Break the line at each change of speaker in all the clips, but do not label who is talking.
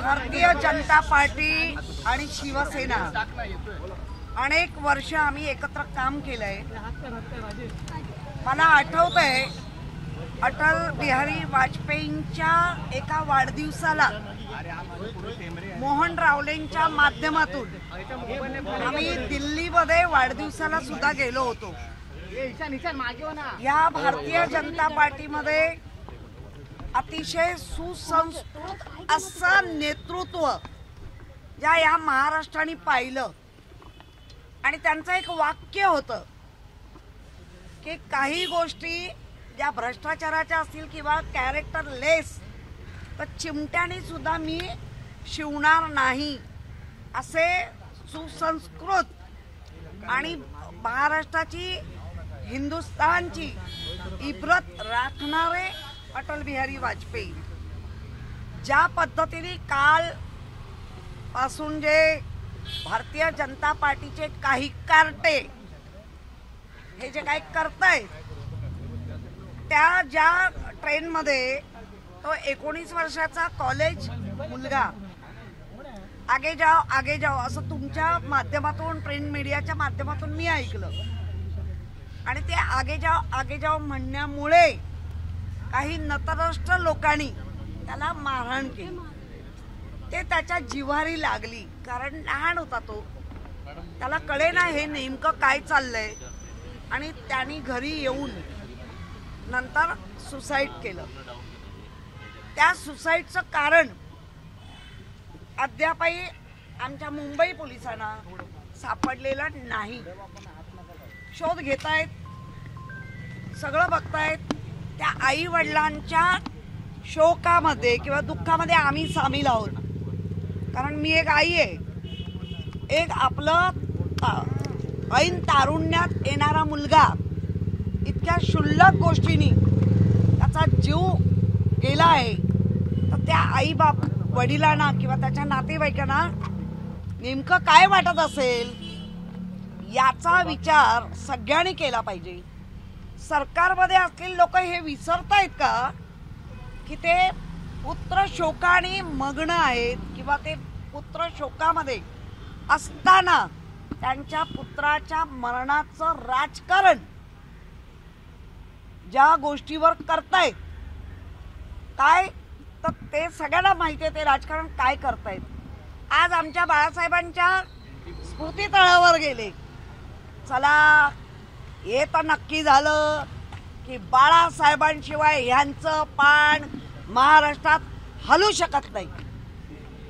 Bharatiya Janata party आणि शिवसेना अनेक वर्ष आम्ही एकत्र काम केलंय। मला आठवतंय अटल बिहारी वाजपेयींच्या एका वाढदिवसाला मोहन रावलेंच्या माध्यमातून आम्ही दिल्लीमध्ये वाढदिवसाला सुद्धा गेलो होतो। या भारतीय जनता पार्टीमध्ये अतिशय सुसंस्कृत असं नेतृत्व ज्या या महाराष्ट्राने पाहिलं आणि त्यांचं एक वाक्य होतं की काही गोष्टी ज्या भ्रष्टाचाराच्या असतील किंवा कॅरेक्टर लेस तर चिमट्याने सुद्धा मी शिवणार नाही असे सुसंस्कृत आणि महाराष्ट्राची हिंदुस्थानची इब्रत राखणारे अटल बिहारी वाजपेयी ज्या पद्धतीने काल पासून जे भारतीय जनता पार्टीचे काही कार्टे हे जे काही करतायत त्या ज्या ट्रेनमध्ये तो 19 वर्षाचा कॉलेज मुलगा आगे जाओ असं तुमच्या माध्यमातून प्रिंट मीडियाच्या माध्यमातून मी ऐकलं आणि ते आगे जाओ म्हणण्यामुळे काही नतरष्ट लोकांनी त्याला मारहाण केली। ते त्याच्या जिव्हारी लागली कारण लहान होता तो, त्याला कळेना हे नेमकं काय चाललंय आणि त्यांनी घरी येऊन नंतर सुसाईड केलं। त्या सुसाईडचं कारण अद्यापही आमच्या मुंबई पोलिसांना सापडलेलं नाही। शोध घेतायत, सगळं बघतायत। त्या आई वडिलांच्या शोकामध्ये किंवा दुःखामध्ये आम्ही सामील आहोत कारण मी एक आई आहे। एक आपलं ऐन तारुण्यात येणारा मुलगा इतक्या क्षुल्लक गोष्टींनी त्याचा जीव गेला आहे तर त्या आई बाप वडिलांना किंवा त्याच्या नातेवाईकांना नेमकं काय वाटत असेल याचा विचार सगळ्यांनी केला पाहिजे। सरकारमध्ये असलेले लोक हे विसरतायत का की ते पुत्र शोकाने मग्न आहेत किंवा ते पुत्र शोकामध्ये असताना त्यांच्या पुत्राच्या मरणाचं राजकारण ज्या गोष्टीवर करतायत काय तर ते सगळ्यांना माहिती आहे ते राजकारण काय करतायत। आज आमच्या बाळासाहेबांच्या स्मृतीतळावर गेले, चला हे तर नक्की झालं की बाळासाहेबांशिवाय ह्यांचं पान महाराष्ट्रात हलू शकत नाही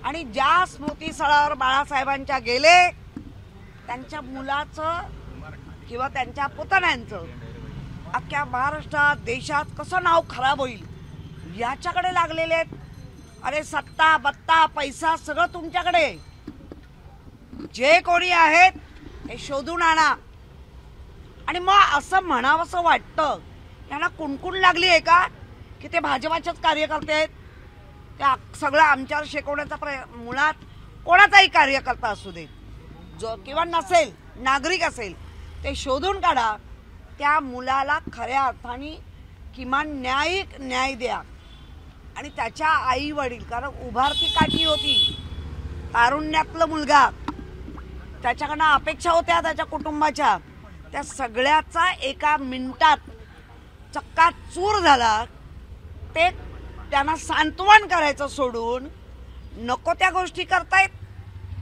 आणि ज्या स्मृतीस्थळावर बाळासाहेबांच्या गेले त्यांच्या मुलाचं किंवा त्यांच्या पुतण्यांचं अख्ख्या महाराष्ट्रात देशात कसं नाव खराब होईल याच्याकडे लागलेले आहेत। अरे सत्ता बत्ता पैसा सगळं तुमच्याकडे, जे कोणी आहेत हे शोधून आणा। आणि मग असं म्हणावंसं वाटतं त्यांना कुणकुण लागली आहे का की ते भाजपाचेच कार्यकर्ते आहेत, त्या सगळं आमच्यावर शेकवण्याचा मुळात कोणाचाही कार्यकर्ता असू दे जो किंवा नसेल नागरिक असेल ते शोधून काढा, त्या मुलाला खऱ्या अर्थाने किमान न्याय द्या। आणि त्याच्या आई वडील कारण उभारती काठी होती, तारुण्यातलं मुलगा, त्याच्याकडनं अपेक्षा होत्या त्याच्या कुटुंबाच्या, त्या सगळ्याचा एका मिनिटात चक्काचूर झाला। ते त्यांना सांत्वन करायचं सोडून नको त्या गोष्टी करतायत।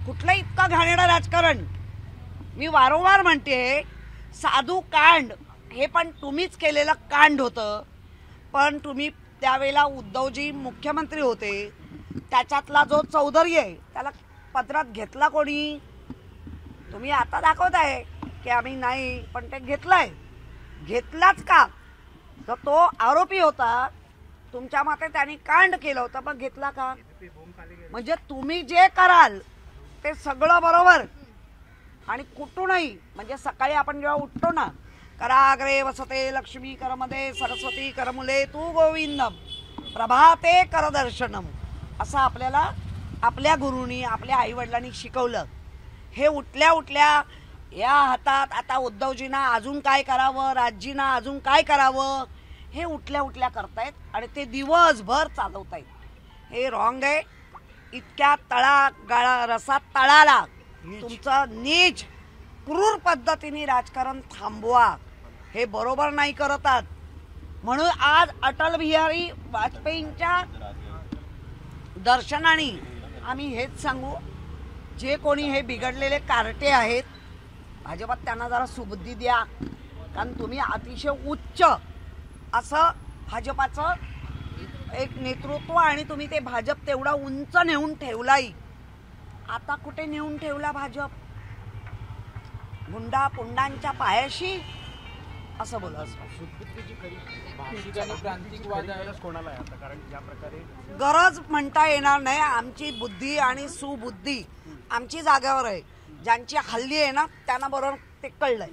कुठलं इतकं घाणेरडं राजकारण। मी वारंवार म्हणते साधू कांड हे पण तुम्हीच केलेलं कांड होतं, पण तुम्ही त्यावेळेला उद्धवजी मुख्यमंत्री होते, त्याच्यातला जो चौधरी आहे त्याला पदरात घेतला कोणी? तुम्ही आता दाखवताय की आम्ही नाही, पण ते घेतलाच का? तर तो आरोपी होता, तुमच्या मते त्यांनी कांड केलं होतं पण घेतला का? म्हणजे तुम्ही जे कराल ते सगळं बरोबर आणि कुठूनही म्हणजे सकाळी आपण जेव्हा उठतो ना, कराग्रे वसते लक्ष्मी करमध्ये सरस्वती करमुले तू गोविंदम प्रभाते करदर्शनम असं आपल्याला आपल्या गुरुनी आपल्या आईवडिलांनी शिकवलं। हे उठल्या या हातात आता उद्धवजींना अजून काय करावं, राजजींना अजून काय करावं हे उठल्या करतायत आणि ते दिवसभर चालवतायत। हे रॉंग आहे। इतक्या तळागाळा रसात तळाला तुमचं नीच क्रूर पद्धतीने राजकारण थांबवा. हे बरोबर नाही करत आहात. म्हणून आज अटल बिहारी वाजपेयींच्या दर्शनाने आम्ही हेच सांगू, जे कोणी हे बिघडलेले कार्टे आहेत भाजपात त्यांना जरा सुबुद्धी द्या. कारण तुम्ही अतिशय उच्च असं भाजपाचं एक नेतृत्व आणि तुम्ही ते भाजप तेवढा उंच नेऊन ठेवलाही. आता कुठे नेऊन ठेवला भाजप? गुंडा पुंडांच्या पायाशी असं बोला. गरज म्हणता येणार नाही. आमची बुद्धी आणि सुबुद्धी आमची जागेवर आहे. ज्यांची हल्ली आहे ना त्यांना बरोबर ते कळलंय.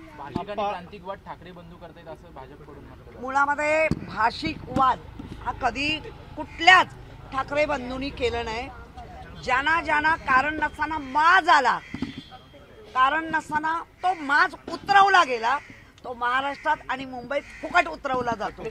क्रांतिकवाद ठाकरे बंधू करतायत असं भाजपकडून.
मुळामध्ये भाषिक वाद हा कधी कुठल्याच ठाकरे बंधूंनी केलं नाही. ज्यांना ज्यांना कारण नसताना माज आला, कारण नसताना तो माज उतरवला गेला, तो महाराष्ट्रात आणि मुंबईत फुकट उतरवला जातो.